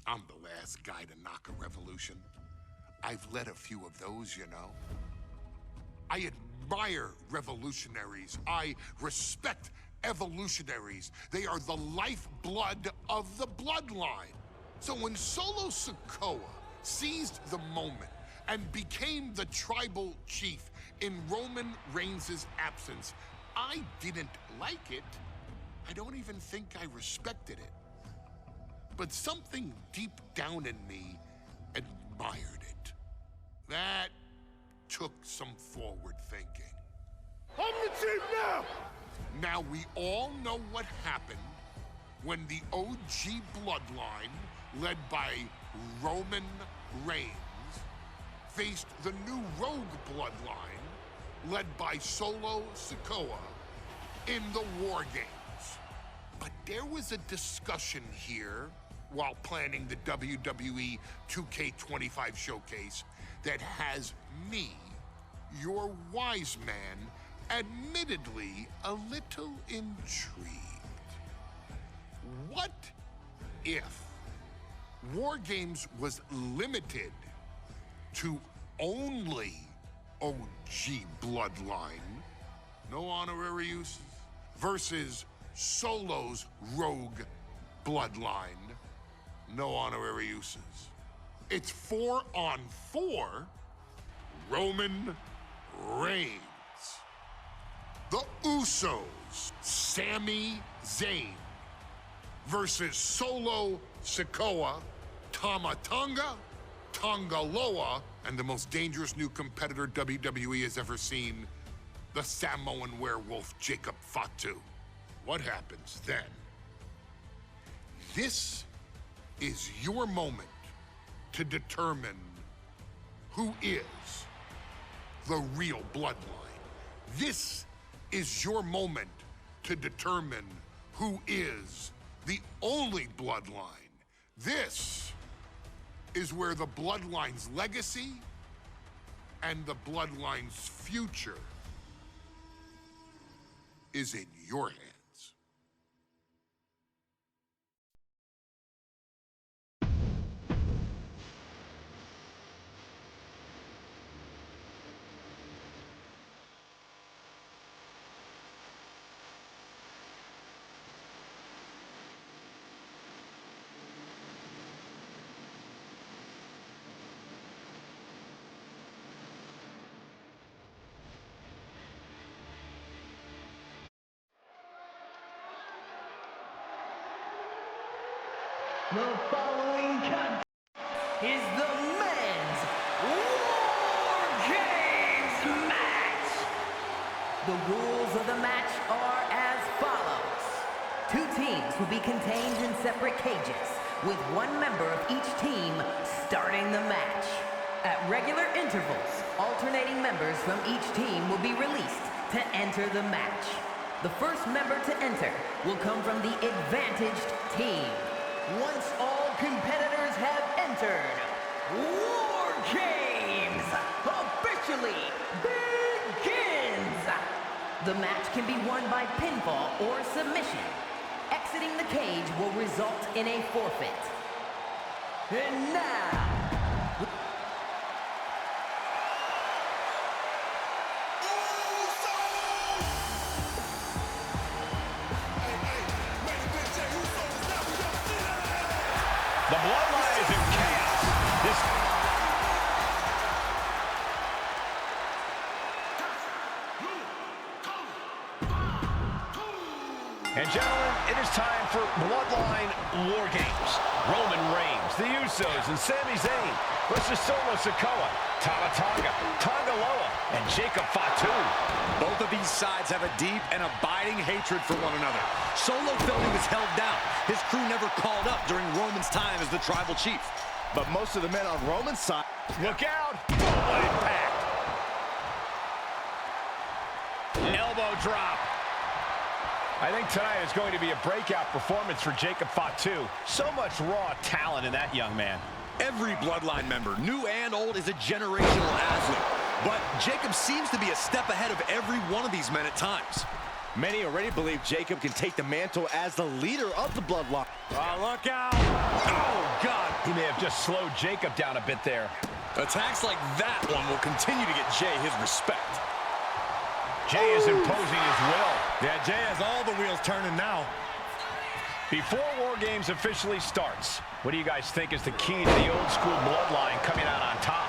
I'm the last guy to knock a revolution. I've led a few of those, you know. I admire revolutionaries. I respect evolutionaries. They are the lifeblood of the bloodline. So when Solo Sikoa seized the moment and became the tribal chief in Roman Reigns' absence, I didn't like it. I don't even think I respected it. But something deep down in me admired it. That took some forward thinking. I'm the chief now! Now we all know what happened when the OG bloodline, led by Roman Reigns, faced the new rogue bloodline, led by Solo Sikoa, in the War Games. But there was a discussion here while planning the WWE 2K25 showcase that has me, your wise man, admittedly a little intrigued. What if War Games was limited to only OG bloodline, no honorary uses, versus Solo's rogue bloodline, no honorary uses? It's 4-on-4 Roman Reigns. The Usos, Sami Zayn, versus Solo Sikoa, Tama Tonga, Tonga Loa, and the most dangerous new competitor WWE has ever seen, the Samoan werewolf Jacob Fatu. What happens then? This is your moment to determine who is the real bloodline. This is your moment to determine who is the only bloodline. This is where the bloodline's legacy and the bloodline's future is in your hands. The following contest is the men's War Games match. The rules of the match are as follows. 2 teams will be contained in separate cages, with 1 member of each team starting the match. At regular intervals, alternating members from each team will be released to enter the match. The first member to enter will come from the advantaged team. Once all competitors have entered, War Games officially begins! The match can be won by pinfall or submission. Exiting the cage will result in a forfeit. And now, the Bloodline is in chaos. And gentlemen, it is time for Bloodline War Games. Roman Reigns, the Usos, and Sami Zayn versus Solo Sikoa, Tama Tonga, Tonga Loa, and Jacob Fatu. Both of these sides have a deep and abiding hatred for one another. Solo felt he was held down. His crew never called up during Roman's time as the tribal chief. But most of the men on Roman's side... Look out! What impact! Elbow drop. I think tonight is going to be a breakout performance for Jacob Fatu. So much raw talent in that young man. Every Bloodline member, new and old, is a generational athlete. But Jacob seems to be a step ahead of every one of these men at times. Many already believe Jacob can take the mantle as the leader of the Bloodline. Oh, look out! Oh, God! may have just slowed Jacob down a bit there. Attacks like that one will continue to get Jey his respect. Jey is imposing his will. Yeah, Jey has all the wheels turning now. Before War Games officially starts, what do you guys think is the key to the old school bloodline coming out on top?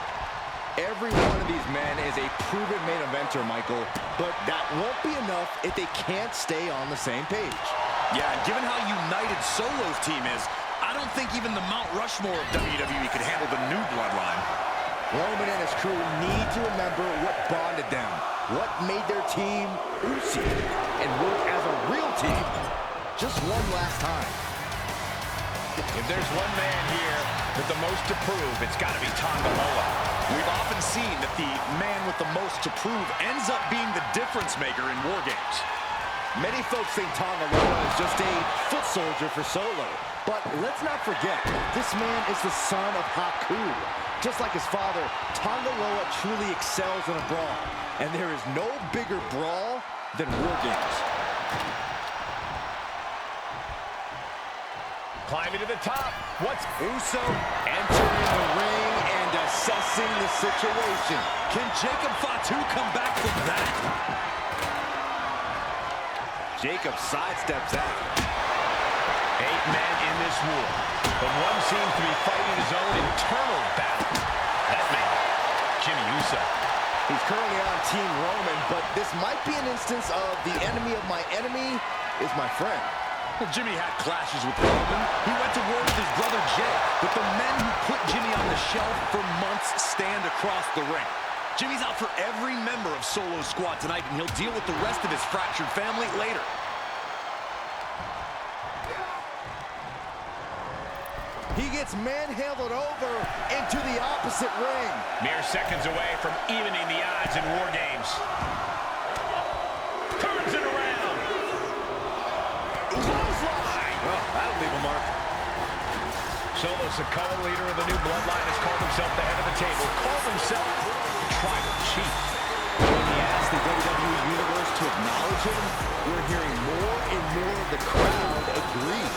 Every one of these men is a proven main eventer, Michael, but that won't be enough if they can't stay on the same page. Yeah, and given how united Solo's team is, I don't think even the Mount Rushmore of WWE could handle the new bloodline. Roman and his crew need to remember what bonded them, what made their team Uso, and work as a real team just one last time. If there's one man here with the most to prove, it's got to be Tanga Loa. We've often seen that the man with the most to prove ends up being the difference maker in War Games. Many folks think Tanga Loa is just a foot soldier for Solo. But let's not forget, this man is the son of Haku. Just like his father, Tanga Loa truly excels in a brawl. And there is no bigger brawl than War Games. Climbing to the top. What's Uso entering the ring and assessing the situation. Can Jacob Fatu come back from that? Jacob sidesteps that. 8 men in this war, but one seems to be fighting his own internal battle. That man, Jimmy Uso. He's currently on Team Roman, but this might be an instance of the enemy of my enemy is my friend. Well, Jimmy had clashes with Roman. He went to war with his brother Jey, but the men who put Jimmy on the shelf for months stand across the ring. Jimmy's out for every member of Solo's squad tonight, and he'll deal with the rest of his fractured family later. He gets manhandled over into the opposite ring. Mere seconds away from evening the odds in War Games. Turns it around. Clothesline. Well, that'll leave a mark. Solo Sikoa, leader of the new bloodline, has called himself the head of the table. Called himself Tribal Chief. When he asked the WWE Universe to acknowledge him, we're hearing more and more of the crowd agree.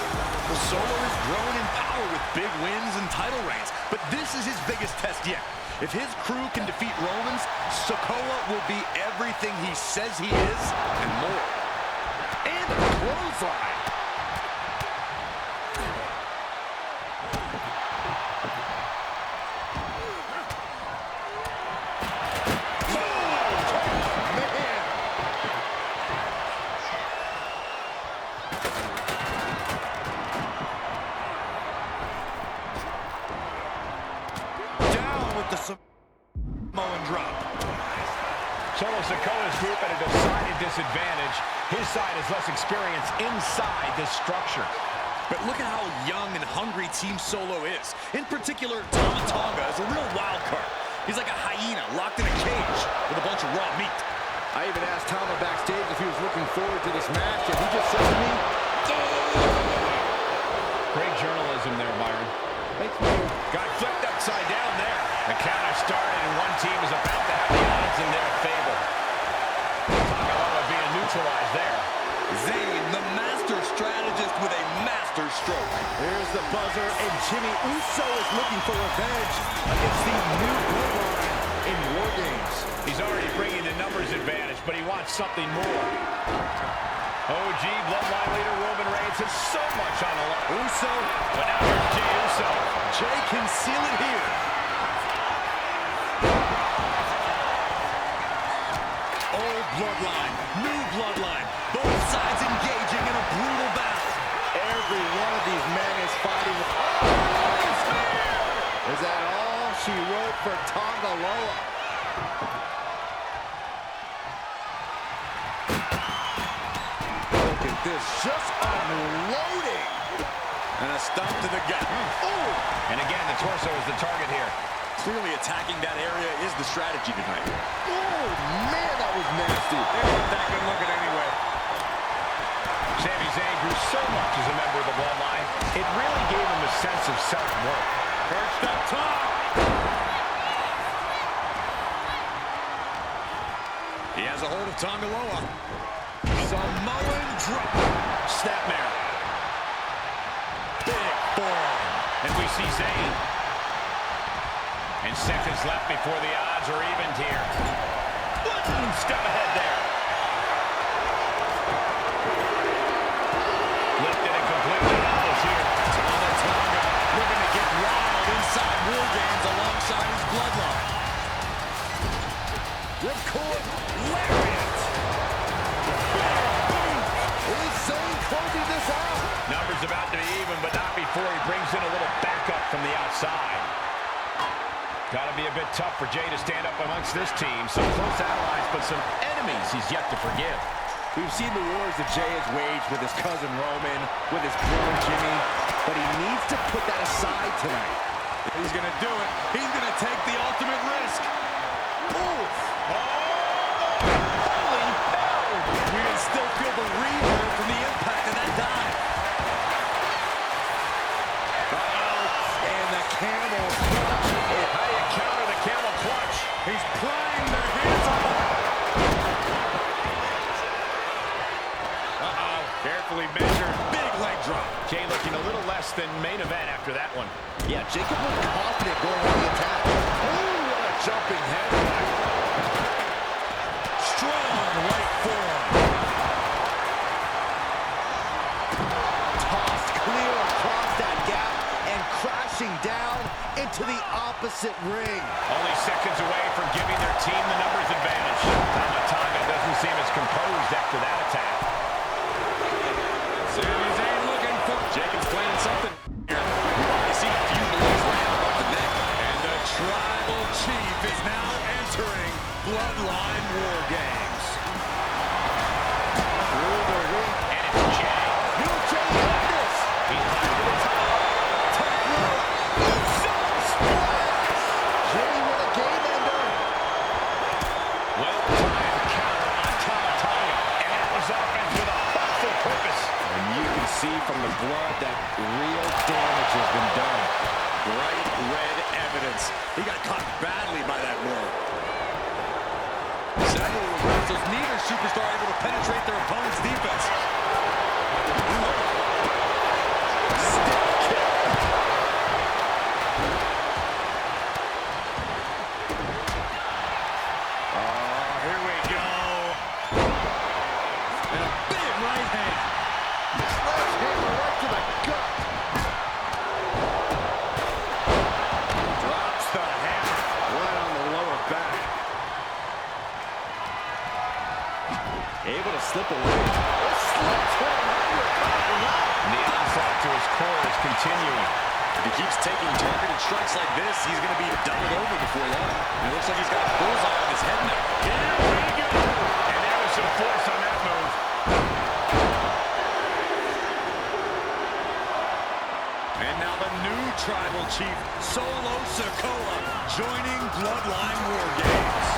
Well, Solo has grown in power with big wins and title reigns, but this is his biggest test yet. If his crew can defeat Romans, Sikoa will be everything he says he is and more. And a clothesline. Samoan drop. Solo Sikoa's group at a decided disadvantage. His side is less experienced inside this structure. But look at how young and hungry Team Solo is. In particular, Tama Tonga is a real wild card. He's like a hyena locked in a cage with a bunch of raw meat. I even asked Tama backstage if he was looking forward to this match, and he just said to me, Great journalism there, Byron. thanks, man. Got flipped upside down there. The counter started, and one team is about to have the odds in their favor. Tanga Loa being neutralized there. Zayn, the master strategist with a master stroke. Here's the buzzer, and Jimmy Uso is looking for revenge against the new bloodline in War Games. He's already bringing the numbers advantage, but he wants something more. OG bloodline leader Roman Reigns has so much on the line. Uso, But now here's Jey Uso. Jey can seal it here. Old bloodline, new bloodline. Both sides engaging in a brutal battle. every one of these men is fighting. Oh, is that all she wrote for Tanga Loa? Look at this, just unloading. And a stomp to the gut. Oh! And again, the torso is the target here. Clearly attacking that area is the strategy tonight. Oh, man, that was nasty. They weren't that good looking anyway. Sami Zayn grew so much as a member of the Bloodline, it really gave him a sense of self-worth. Perched up top. He has a hold of Tanga Loa. Samoan drop. Snapmare. Big forearm. And we see Zayn And seconds left before the odds are evened here. One step ahead there. Lifted and completely helpless here. Tonga looking to get wild inside War Games alongside his bloodline. Ripcord lariat. Uso closing this out. Numbers about to be even, but not before he brings in a little backup from the outside. Got to be a bit tough for Jey to stand up amongst this team. Some close allies, but some enemies he's yet to forgive. We've seen the wars that Jey has waged with his cousin Roman, with his brother Jimmy, but he needs to put that aside tonight. He's going to do it. He's going to take the ultimate risk. Holy hell! You can still feel the reverb from the impact of that dive. And the camel clutch. How do you counter the camel clutch? He's prying their hands off. Carefully measured. Big leg drop. Jey looking a little less than main event after that one. Yeah, Jacob looked confident going on the attack. Ooh, what a jumping headlock. Strong right forearm. Tossed clear across that gap and crashing down into the opposite ring. Only seconds away from giving their team the numbers advantage. Tonga doesn't seem as composed after that attack. Sami Zayn looking for Jacob's playing something here. You see a few blows land above the neck. And the Tribal Chief is now entering Bloodline War Games. Through the ring. And it's Jey. New Jey Uso. He's climbing to the top. Top rope. Uso splash. Jey with a game ender. Well-timed counter on Tonga. And that was offense with a thoughtful purpose. And you can see from the blood that real damage has been done. Bright red evidence. He got caught badly by that blow. Sadly, with reversals, neither superstar able to penetrate their opponent's defense. Stick kick. Here we go. And a big right hand. Sledgehammer right to the gut. Drops the hammer. Right on the lower back. Able to slip away. And the onslaught to his core is continuing. If he keeps taking targeted strikes like this, he's going to be doubled over before long. And it looks like he's got a bullseye on his head now. Here we go. And there was some force on that move. And now the new Tribal Chief, Solo Sikoa, joining Bloodline War Games.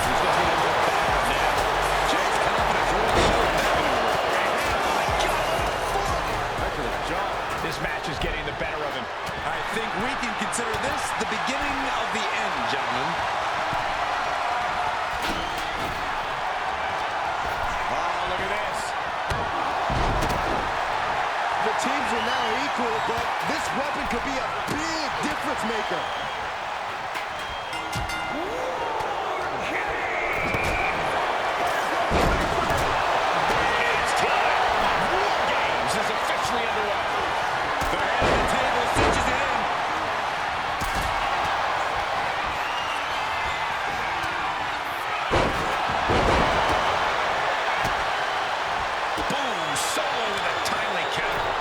He's looking a little battered now. Jey's confidence really showing that maneuver. Back to the jaw. This match is getting the better of him. I think we can consider this the beginning of the end, gentlemen. Oh, look at this. The teams are now equal, but this weapon could be a big difference maker. It's time. War Games is officially underway. The head of the table cinches it in. Boom. Solo with a timely counter.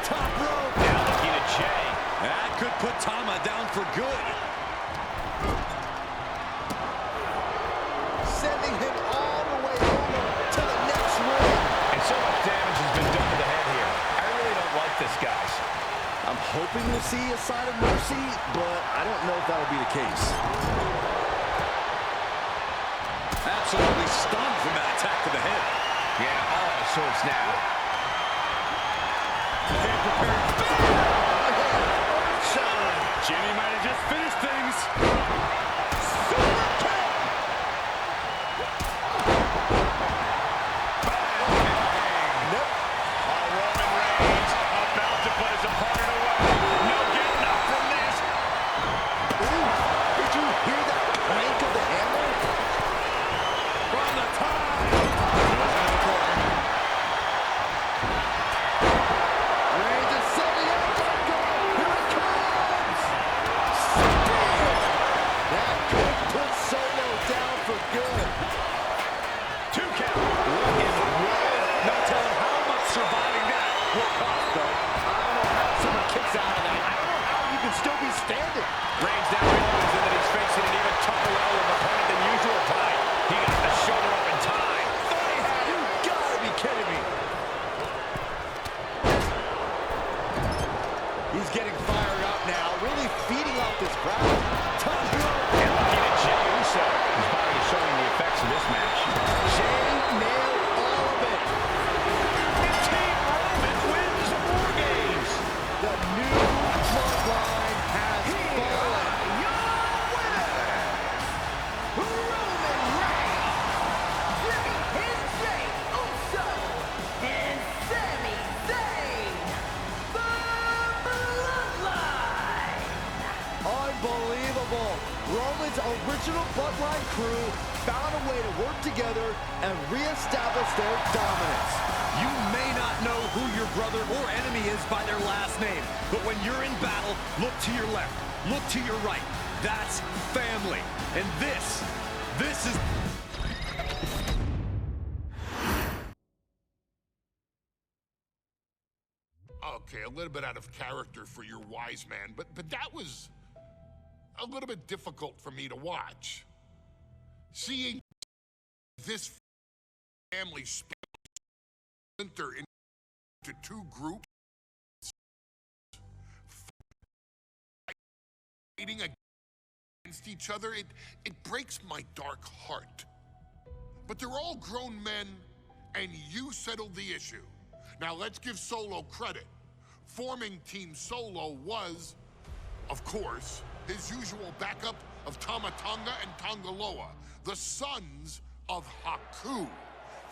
Top rope. Now looking at Jey. That could put Tama down for good. Sending him all the way over to the next ring. And so much damage has been done to the head here. I really don't like this, guys. I'm hoping to see a sign of mercy, but I don't know if that'll be the case. Absolutely stunned from that attack to the head. Yeah, all out of sorts now. Jimmy might have just finished things. Roman Reigns about to put his opponent away. No getting up from full cost, though. I don't know how someone kicks out of that. I don't know how you can still be standing. Reigns now realizes that he's facing an even tougher level of opponent than usual tonight. He got the shoulder up in time. You gotta be kidding me. He's getting fired up now, really feeding off this crowd. And looking at Jey Uso. His body is showing the effects of this match. Jey nailed all of it. And Team Roman wins War Games. The new Bloodline has fallen. Roman Reigns, Jimmy and Jey Uso, and Sami Zayn, the Bloodline. Unbelievable. Roman's original Bloodline crew found a way to work together and reestablish their dominance. You may not know who your brother or enemy is by their last name, but when you're in battle, look to your left, look to your right. That's family. And this is... Okay, a little bit out of character for your wise man, but that was a little bit difficult for me to watch. Seeing this family splinter into two groups, fighting against each other, it breaks my dark heart. But they're all grown men, and you settled the issue. Now let's give Solo credit. Forming Team Solo was, of course, his usual backup of Tama Tonga and Tonga Loa, the sons of Haku,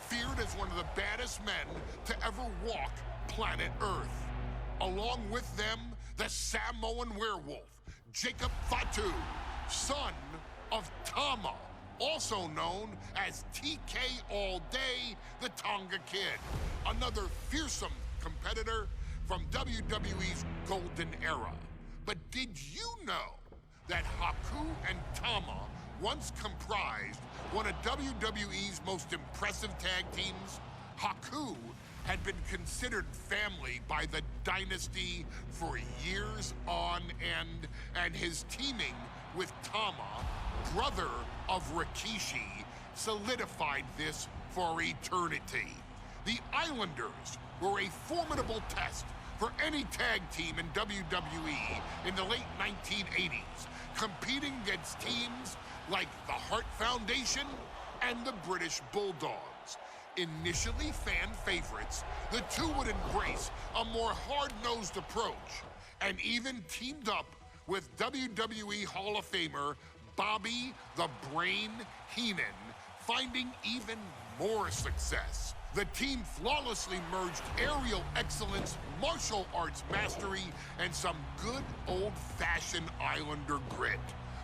feared as one of the baddest men to ever walk planet Earth. Along with them, the Samoan werewolf, Jacob Fatu, son of Tama, also known as TK All Day, the Tonga Kid, another fearsome competitor from WWE's golden era. But did you know that Haku and Tama once comprised one of WWE's most impressive tag teams? Haku had been considered family by the Dynasty for years on end, and his teaming with Tama, brother of Rikishi, solidified this for eternity. The Islanders were a formidable test for any tag team in WWE in the late 1980s, competing against teams like the Hart Foundation and the British Bulldogs. Initially fan favorites, the two would embrace a more hard-nosed approach and even teamed up with WWE Hall of Famer Bobby the Brain Heenan, finding even more success. The team flawlessly merged aerial excellence, martial arts mastery, and some good old-fashioned Islander grit.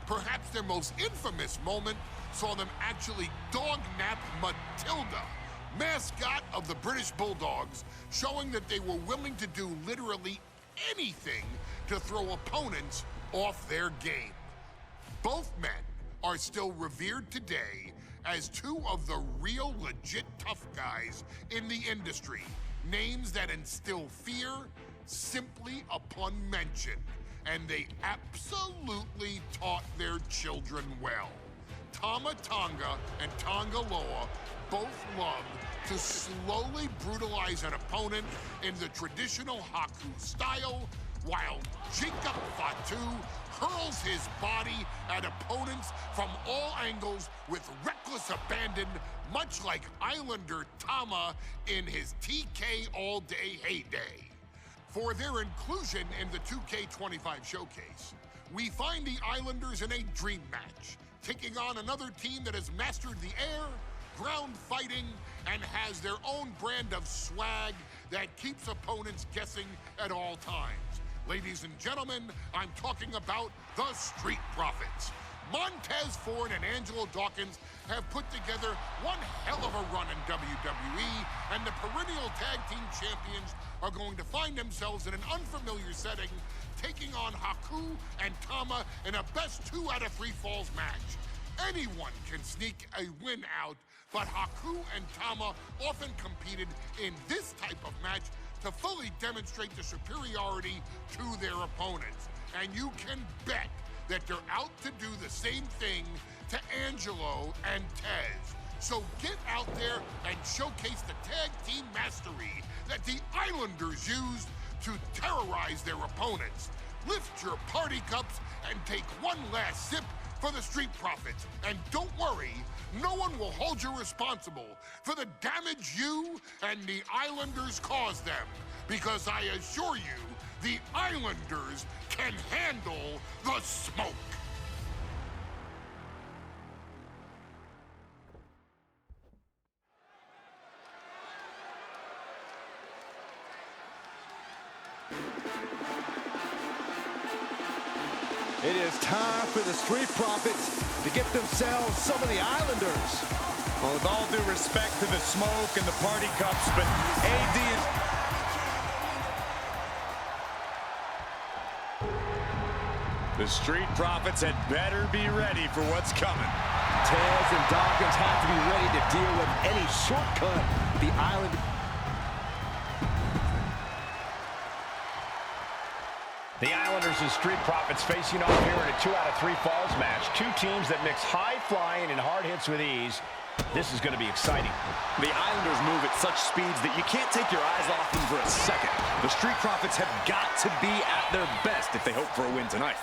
Perhaps their most infamous moment saw them actually dog-nap Matilda, mascot of the British Bulldogs, showing that they were willing to do literally anything to throw opponents off their game. Both men are still revered today as two of the real legit tough guys in the industry, names that instill fear simply upon mention, and they absolutely taught their children well. Tama Tonga and Tonga Loa both loved to slowly brutalize an opponent in the traditional Haku style, while Jacob Fatu hurls his body at opponents from all angles with reckless abandon, much like Islander Tama in his TK All Day heyday. For their inclusion in the 2K25 showcase, we find the Islanders in a dream match, taking on another team that has mastered the air, ground fighting, and has their own brand of swag that keeps opponents guessing at all times. Ladies and gentlemen, I'm talking about the Street Profits. Montez Ford and Angelo Dawkins have put together one hell of a run in WWE, and the perennial tag team champions are going to find themselves in an unfamiliar setting, taking on Haku and Tama in a best 2 out of 3 falls match. Anyone can sneak a win out, but Haku and Tama often competed in this type of match to fully demonstrate the superiority to their opponents. And you can bet that they're out to do the same thing to Angelo and Tez. So get out there and showcase the tag team mastery that the Islanders used to terrorize their opponents. Lift your party cups and take one last sip for the Street Profits. And don't worry, no one will hold you responsible for the damage you and the Islanders caused them. Because I assure you, the Islanders can handle the smoke. It is time for the Street Profits to get themselves some of the Islanders. Well, with all due respect to the smoke and the party cups, but AD is... The Street Profits had better be ready for what's coming. Tez and Dawkins have to be ready to deal with any shortcut the Islanders... The Islanders and Street Profits facing off here in a 2 out of 3 falls match. Two teams that mix high flying and hard hits with ease. This is going to be exciting. The Islanders move at such speeds that you can't take your eyes off them for a second. The Street Profits have got to be at their best if they hope for a win tonight.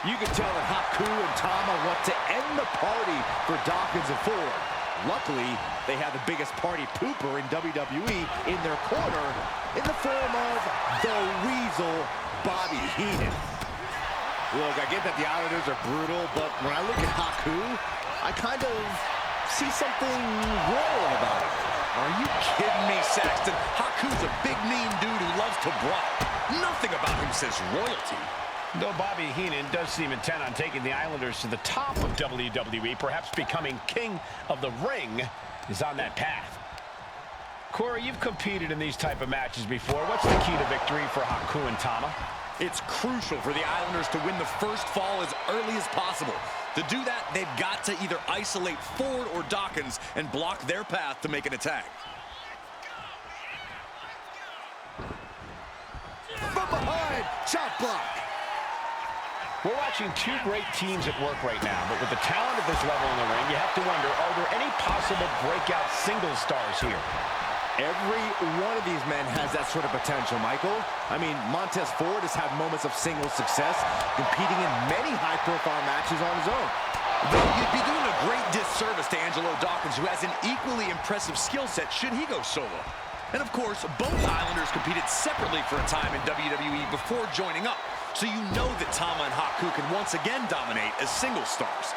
You can tell that Haku and Tama want to end the party for Dawkins and Ford. Luckily, they have the biggest party pooper in WWE in their corner in the form of the Weasel, Bobby Heenan. Look, I get that the Islanders are brutal, but when I look at Haku, I kind of see something royal about it. Are you kidding me, Saxton? Haku's a big, mean dude who loves to brawl. Nothing about him says royalty. Though Bobby Heenan does seem intent on taking the Islanders to the top of WWE, perhaps becoming king of the ring, is on that path. Corey, you've competed in these type of matches before. What's the key to victory for Haku and Tama? It's crucial for the Islanders to win the first fall as early as possible. To do that, they've got to either isolate Ford or Dawkins and block their path to make an attack. From behind, chop block. We're watching two great teams at work right now, but with the talent at this level in the ring, you have to wonder, are there any possible breakout single stars here? Every one of these men has that sort of potential, Michael. I mean, Montez Ford has had moments of single success, competing in many high-profile matches on his own. Though you'd be doing a great disservice to Angelo Dawkins, who has an equally impressive skill set should he go solo. And of course, both Islanders competed separately for a time in WWE before joining up. So you know that Tama and Haku can once again dominate as single stars.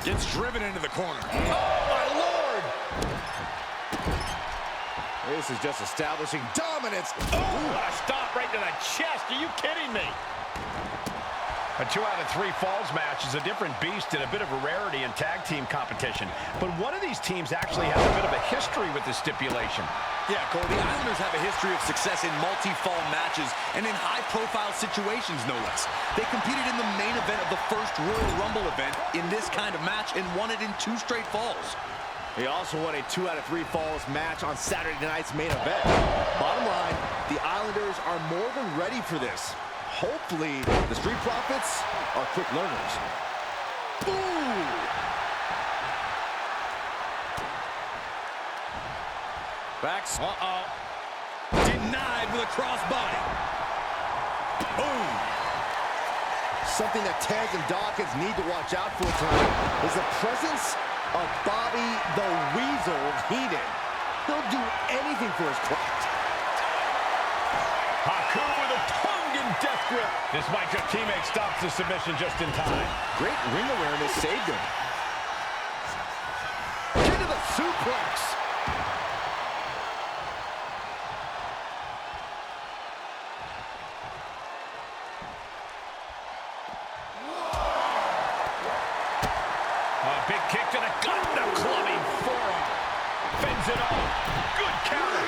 Gets driven into the corner. Oh, my Lord! This is just establishing dominance. Oh, a stop right to the chest. Are you kidding me? A 2 out of 3 falls match is a different beast and a bit of a rarity in tag team competition. But one of these teams actually has a bit of a history with this stipulation. Yeah, Cole, the Islanders have a history of success in multi-fall matches and in high-profile situations, no less. They competed in the main event of the first Royal Rumble event in this kind of match and won it in 2 straight falls. They also won a 2 out of 3 falls match on Saturday night's main event. Bottom line, the Islanders are more than ready for this. Hopefully, the Street Profits are quick learners. Ooh! Backs. Denied with a crossbody. Boom! Something that Tez and Dawkins need to watch out for tonight is the presence of Bobby the Weasel Heenan. He'll do anything for his craft. Haku with a Tongan death grip. This Micro teammate stops the submission just in time. Great ring awareness saved him. Into the suplex. A big kick to the gut, the clubbing forearm. Fends it off. Good counter.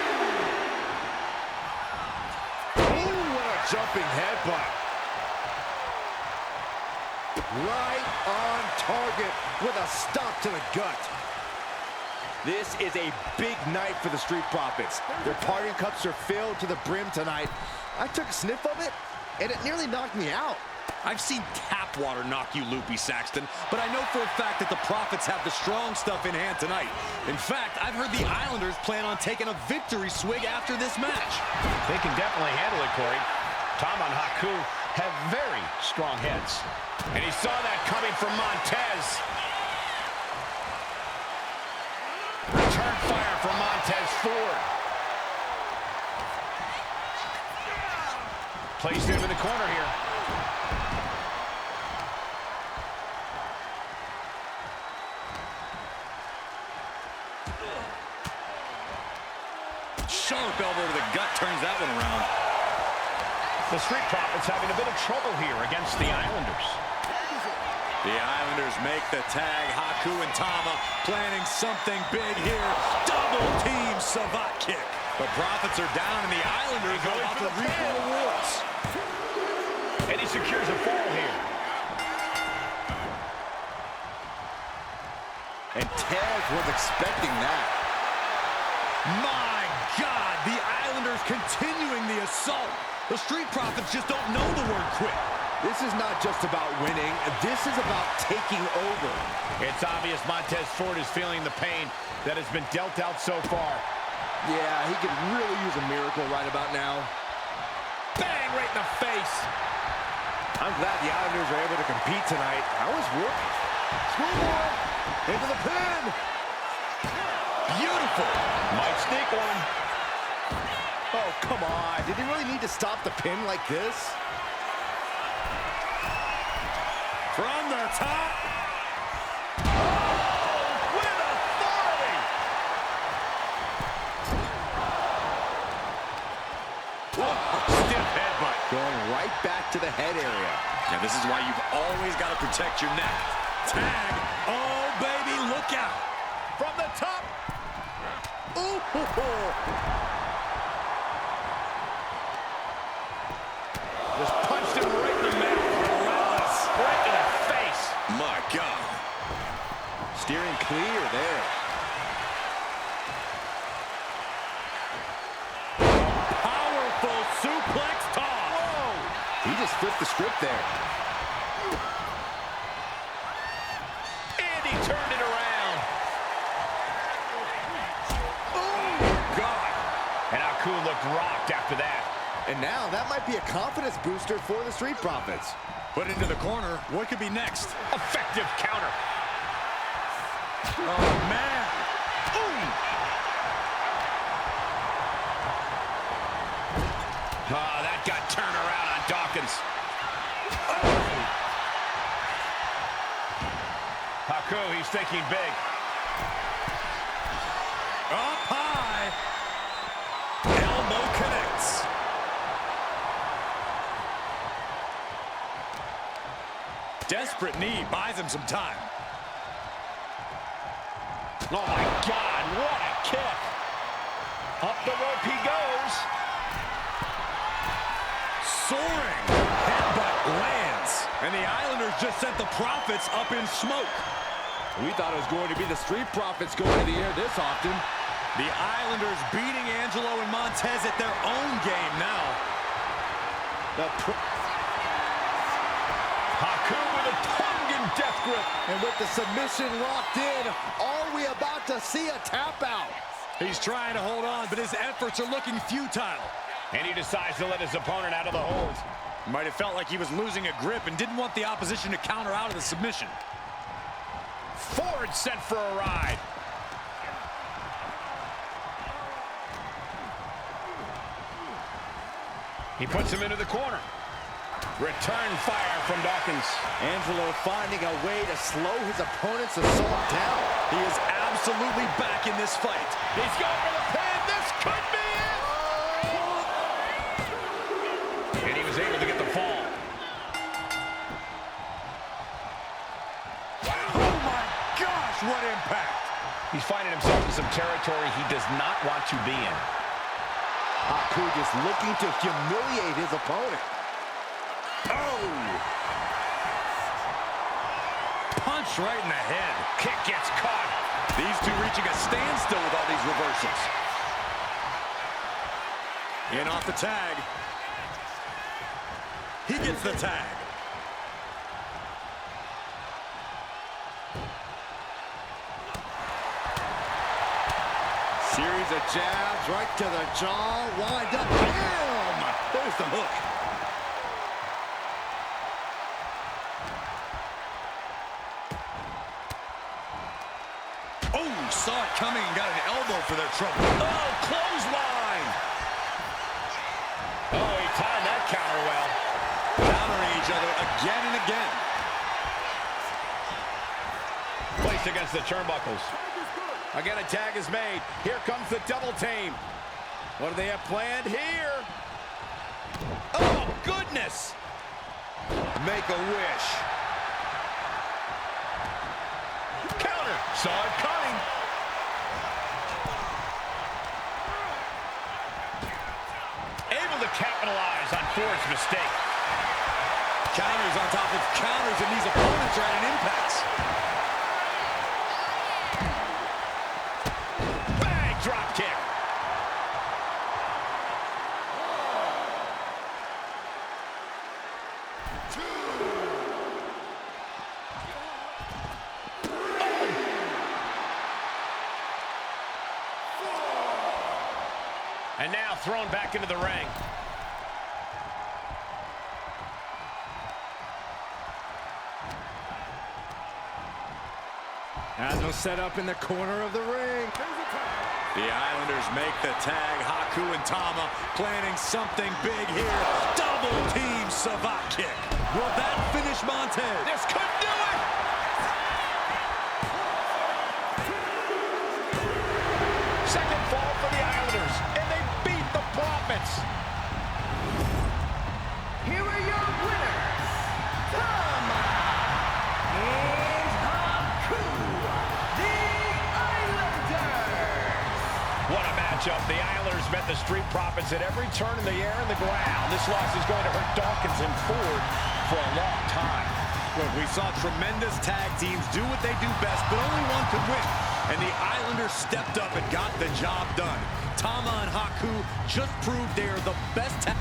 Jumping headbutt. Right on target with a stop to the gut. This is a big night for the Street Profits. Their parting cups are filled to the brim tonight. I took a sniff of it, and it nearly knocked me out. I've seen tap water knock you loopy, Saxton, but I know for a fact that the Profits have the strong stuff in hand tonight. In fact, I've heard the Islanders plan on taking a victory swig after this match. They can definitely handle it, Corey. Tom and Haku have very strong heads. And he saw that coming from Montez. Return fire from Montez Ford. Placed him in the corner here. Sharp elbow to the gut turns that one around. The Street Profits having a bit of trouble here against the Islanders. The Islanders make the tag. Haku and Tama planning something big here. Double team savate kick. The Profits are down and the Islanders are about to reap the rewards. And he secures a fall here. And Taz was expecting that. My God, the Islanders continuing the assault. The Street Profits just don't know the word quit. This is not just about winning. This is about taking over. It's obvious Montez Ford is feeling the pain that has been dealt out so far. Yeah, he could really use a miracle right about now. Bang, right in the face. I'm glad the Islanders are able to compete tonight. That was working. Schoolboy into the pin. Beautiful. Might sneak one. Oh, come on. Did he really need to stop the pin like this? From the top. With authority. Stiff headbutt. Going right back to the head area. Now this is why you've always got to protect your neck. Tag. Oh, baby, look out. From the top. Ooh, hoo, hoo. Just punched him right in the mouth. Relentless. Right in the face. My God. Steering clear there. Powerful suplex toss. Whoa. He just flipped the script there. And he turned it around. Oh, God. And Haku looked rocked after that. And now that might be a confidence booster for the Street Profits. Put into the corner. What could be next? Effective counter. Oh, man. Oh, that got turned around on Dawkins. Haku, he's thinking big. Up high. Elbow connects. Desperate knee buys him some time. Oh, my God, what a kick. Up the rope he goes. Soaring. Headbutt lands. And the Islanders just sent the Profits up in smoke. We thought it was going to be the Street Profits going to the air this often. The Islanders beating Angelo and Montez at their own game now. Haku with a Tongan death grip. And with the submission locked in, are we about to see a tap out? He's trying to hold on, but his efforts are looking futile. And he decides to let his opponent out of the hold. Might have felt like he was losing a grip and didn't want the opposition to counter out of the submission. Ford sent for a ride. He puts him into the corner. Return fire from Dawkins. Angelo finding a way to slow his opponent's assault down. He is absolutely back in this fight. He's going for the pin. This could be it. And he was able to get the fall. Wow. Oh, my gosh, what impact. He's finding himself in some territory he does not want to be in. Haku just looking to humiliate his opponent. Oh! Punch right in the head. Kick gets caught. These two reaching a standstill with all these reversals. In off the tag. He gets the tag. Series of jabs right to the jaw. Wind up. Bam! There's the hook. Oh, saw it coming and got an elbow for their trouble. Oh, clothesline! Oh, he timed that counter well. Countering each other again and again. Placed against the turnbuckles. Again, a tag is made. Here comes the double team. What do they have planned here? Oh, goodness! Make a wish. Counter. Saw it coming. Able to capitalize on Ford's mistake. Counters on top of counters, and these opponents are at an impasse. Bang! Drop kick. And now thrown back into the ring. And they'll set up in the corner of the ring. The Islanders make the tag. Haku and Tama planning something big here. Double team Savate kick. Will that finish Montez? This could do it! Second fall for the Islanders, and they beat the Profits. Here are your winners, Tama and Haku, the Islanders. What a matchup. The Islanders met the Street Profits at every turn in the air and the ground. This loss is going to hurt Dawkins and Ford for a long time. Look, we saw tremendous tag teams do what they do best, but only one could win. And the Islanders stepped up and got the job done. Tama and Haku just proved they are the best tag